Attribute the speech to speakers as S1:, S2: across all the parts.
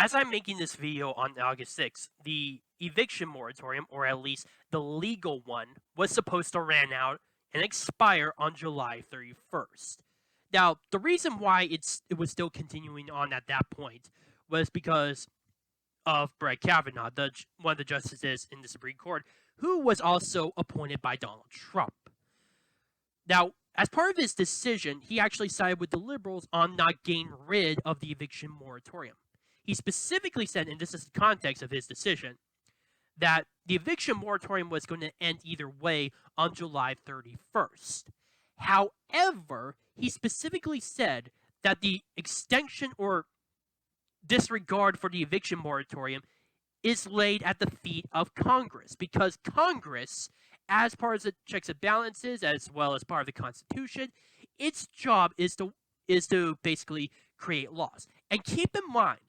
S1: as I'm making this video on August 6th, the eviction moratorium, or at least the legal one, was supposed to run out and expire on July 31st. Now, the reason why it was still continuing on at that point was because of Brett Kavanaugh, one of the justices in the Supreme Court, who was also appointed by Donald Trump. Now, as part of his decision, he actually sided with the liberals on not getting rid of the eviction moratorium. He specifically said, and this is the context of his decision, that the eviction moratorium was going to end either way on July 31st. However, he specifically said that the extension or disregard for the eviction moratorium is laid at the feet of Congress, because Congress, as part of the checks and balances, as well as part of the Constitution, its job is to basically create laws. And keep in mind,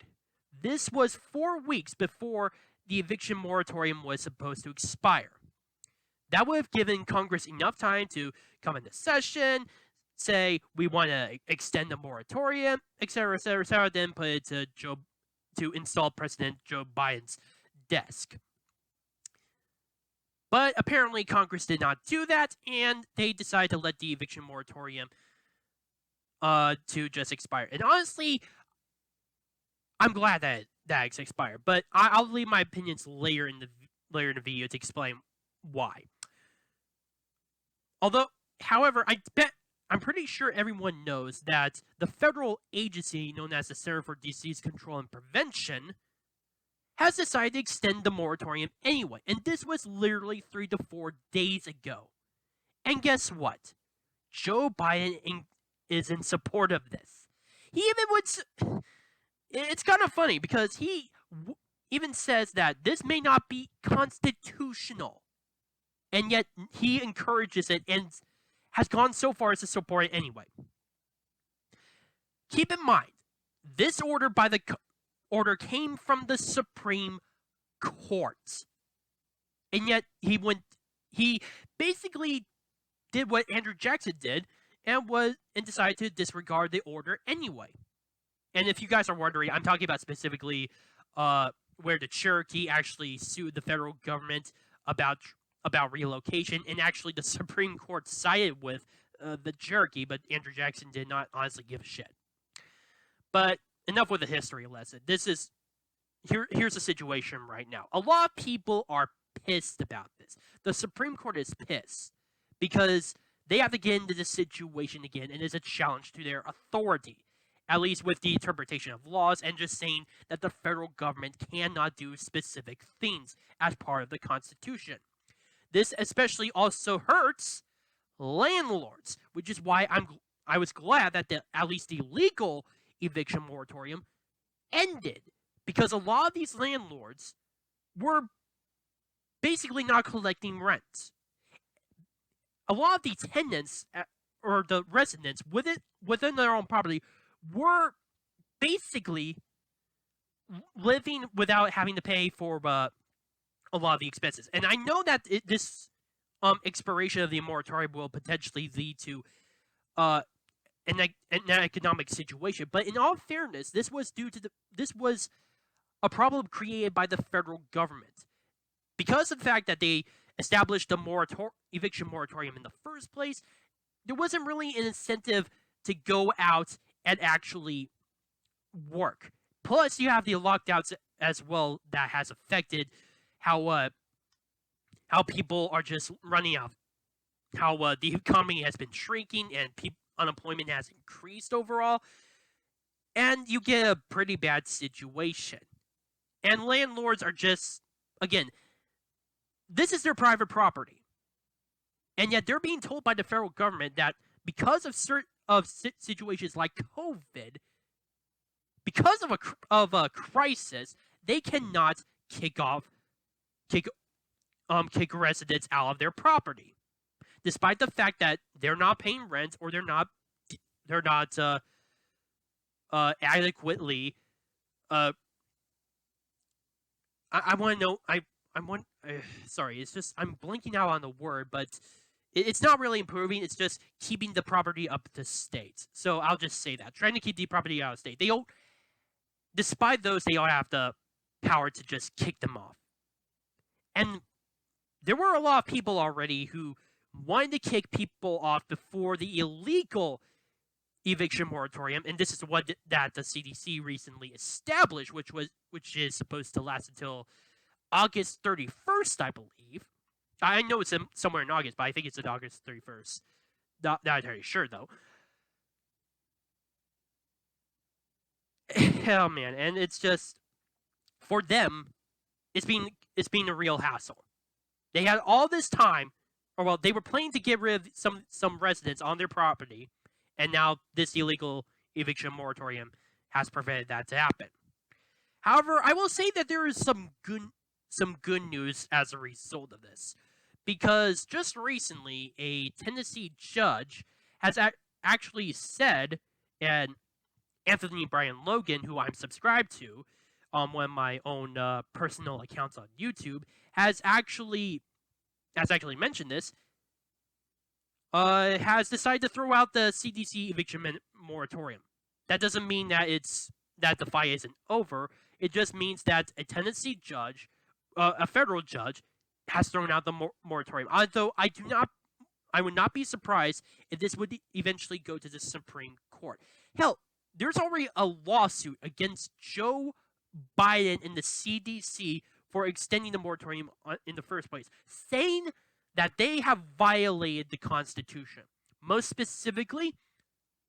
S1: this was 4 weeks before the eviction moratorium was supposed to expire. That would have given Congress enough time to come into session, say we want to extend the moratorium, etc., then put it to install President Joe Biden's desk. But apparently Congress did not do that, and they decided to let the eviction moratorium to just expire. And honestly, I'm glad that it's expired, but I'll leave my opinions later in the video to explain why. However, I'm pretty sure everyone knows that the federal agency known as the Center for Disease Control and Prevention has decided to extend the moratorium anyway, and this was literally 3 to 4 days ago. And guess what? Joe Biden is in support of this. He even would... It's kind of funny because he even says that this may not be constitutional, and yet he encourages it and has gone so far as to support it anyway. Keep in mind, this order came from the Supreme Court, and yet he basically did what Andrew Jackson did and decided to disregard the order anyway. And if you guys are wondering, I'm talking about specifically where the Cherokee actually sued the federal government about relocation, and actually the Supreme Court sided with the Cherokee, but Andrew Jackson did not honestly give a shit. But enough with the history lesson. Here's the situation right now. A lot of people are pissed about this. The Supreme Court is pissed because they have to get into this situation again, and it's a challenge to their authority, at least with the interpretation of laws, and just saying that the federal government cannot do specific things as part of the Constitution. This especially also hurts landlords, which is why I was glad that at least the legal eviction moratorium ended, because a lot of these landlords were basically not collecting rent. A lot of the tenants or the residents within their own property were basically living without having to pay for a lot of the expenses. And I know that this expiration of the moratorium will potentially lead to an economic situation. But in all fairness, this was a problem created by the federal government, because of the fact that they established the eviction moratorium in the first place. There wasn't really an incentive to go out and actually work. Plus, you have the lockdowns as well that has affected how people are just running out. How the economy has been shrinking and unemployment has increased overall. And you get a pretty bad situation. And landlords are just, again, this is their private property. And yet they're being told by the federal government that because of situations like COVID, because of a crisis, they cannot kick residents out of their property, despite the fact that they're not paying rent or they're not adequately. I want to know. Sorry, it's just I'm blanking out on the word, but it's not really improving. It's just keeping the property up to state. So I'll just say that, trying to keep the property out of state. despite those, they all have the power to just kick them off. And there were a lot of people already who wanted to kick people off before the illegal eviction moratorium, and this is what that the CDC recently established, which is supposed to last until August 31st, I believe. I know it's somewhere in August, but I think it's at August 31st. Not entirely sure though. Hell, man, and it's just for them, it's been a real hassle. They had all this time, or well, they were planning to get rid of some residents on their property, and now this illegal eviction moratorium has prevented that to happen. However, I will say that there is some good news as a result of this, because just recently a Tennessee judge has actually said, and Anthony Brian Logan, who I'm subscribed to on one of my own personal accounts on YouTube, has actually mentioned this. Has decided to throw out the CDC eviction moratorium. That doesn't mean that the fight isn't over. It just means that a Tennessee judge, a federal judge, has thrown out the moratorium. Although I would not be surprised if this would eventually go to the Supreme Court. Hell, there's already a lawsuit against Joe Biden and the CDC for extending the moratorium in the first place, saying that they have violated the Constitution, most specifically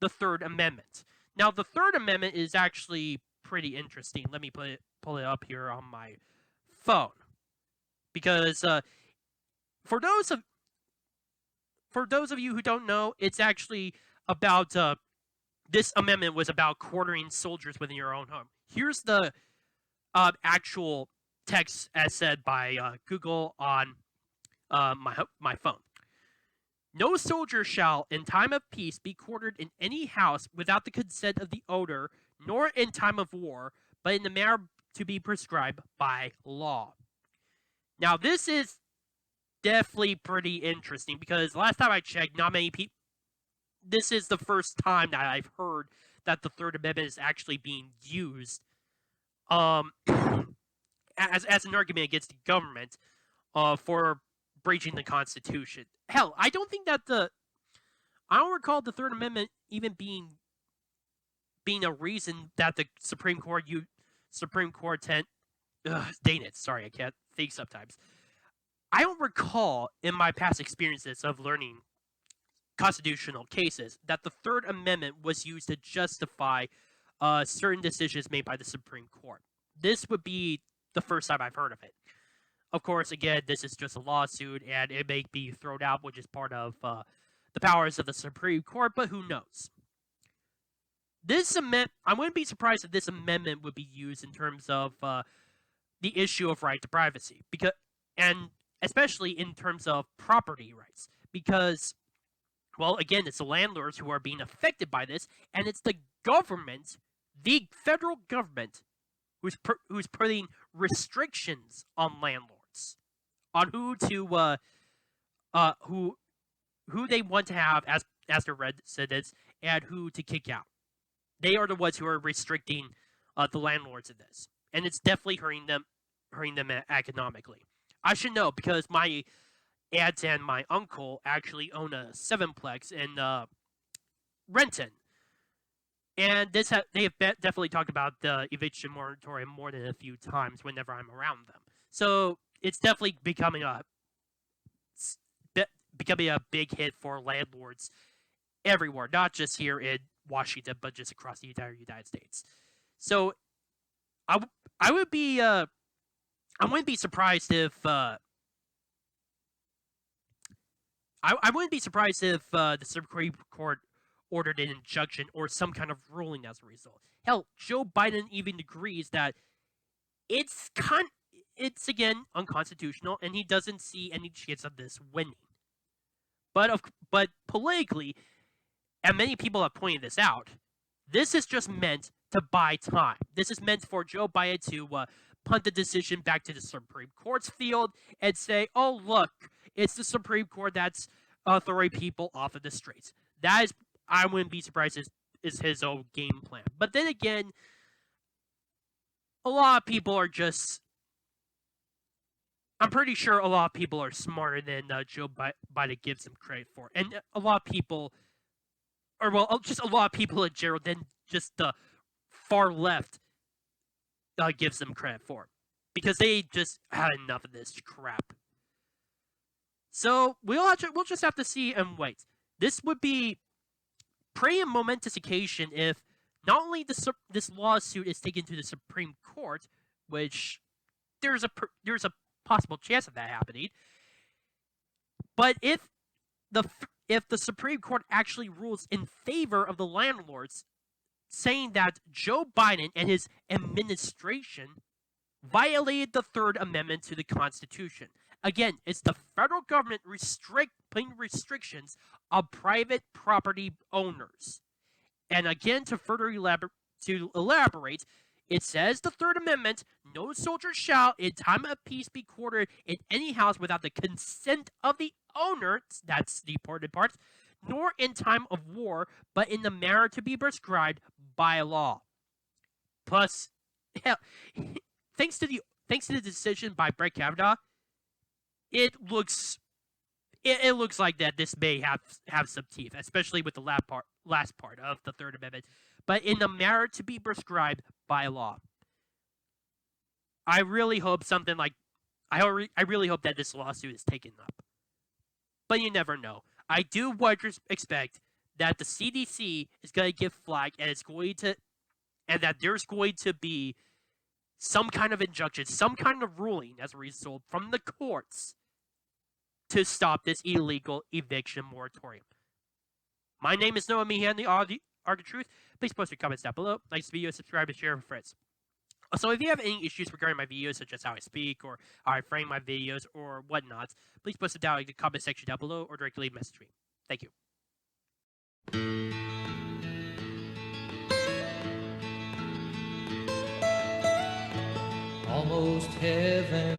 S1: the Third Amendment. Now, the Third Amendment is actually pretty interesting. Let me pull it up here on my phone, because for those of you who don't know, it's actually about this amendment was about quartering soldiers within your own home. Here's the actual text as said by Google on my phone. No soldier shall, in time of peace, be quartered in any house without the consent of the owner, nor in time of war, but in the manner to be prescribed by law. Now, this is definitely pretty interesting, because last time I checked, not many people. This is the first time that I've heard that the Third Amendment is actually being used as an argument against the government for breaching the Constitution. Hell, I don't recall the Third Amendment even being a reason that the Supreme Court dang it, sorry, I can't think sometimes. I don't recall in my past experiences of learning constitutional cases that the Third Amendment was used to justify certain decisions made by the Supreme Court. This would be the first time I've heard of it. Of course, again, this is just a lawsuit, and it may be thrown out, which is part of the powers of the Supreme Court, but who knows? I wouldn't be surprised if this amendment would be used in terms of the issue of right to privacy, and especially in terms of property rights, because, well, again, it's the landlords who are being affected by this, and it's the government, the federal government, who's putting restrictions on landlords, on who they want to have as their residents and who to kick out. They are the ones who are restricting the landlords in this, and it's definitely hurting them economically. I should know, because my aunt and my uncle actually own a 7-plex in Renton. And they have definitely talked about the eviction moratorium more than a few times whenever I'm around them. So it's definitely becoming a big hit for landlords everywhere, not just here in Washington, but just across the entire United States. So I wouldn't be surprised if the Supreme Court ordered an injunction or some kind of ruling as a result. Hell, Joe Biden even agrees that it's again unconstitutional, and he doesn't see any chance of this winning. But politically, and many people have pointed this out, this is just meant to buy time. This is meant for Joe Biden to punt the decision back to the Supreme Court's field and say, "Oh, look, it's the Supreme Court that's throwing people off of the streets." That is, I wouldn't be surprised, is his own game plan. But then again, a lot of people are just. I'm pretty sure a lot of people are smarter than Joe Biden gives him credit for, and a lot of people, or well, just a lot of people in general, than just the far left gives them credit for, because they just had enough of this crap. So we'll just have to see and wait. This would be pretty momentous occasion if not only this lawsuit is taken to the Supreme Court, which there's a possible chance of that happening, but if the Supreme Court actually rules in favor of the landlords, saying that Joe Biden and his administration violated the Third Amendment to the Constitution. Again, it's the federal government putting restrictions on private property owners. And again, to further elaborate, it says the Third Amendment, no soldier shall, in time of peace, be quartered in any house without the consent of the owner, that's the important part, nor in time of war, but in the manner to be prescribed by law. Plus, thanks to the decision by Brett Kavanaugh, it looks like that this may have some teeth, especially with the last part of the Third Amendment, but in the manner to be prescribed by law. I really hope something like I really hope that this lawsuit is taken up, but you never know. I do expect that the CDC is going to give flag, and that there's going to be some kind of injunction, some kind of ruling as a result from the courts to stop this illegal eviction moratorium. My name is Noah Meehan, the Arc of Truth. Please post your comments down below. Like this video, subscribe, and share with friends. Also, if you have any issues regarding my videos, such as how I speak or how I frame my videos or whatnot, please post it down in the comment section down below or directly message me. Thank you.
S2: Almost heaven.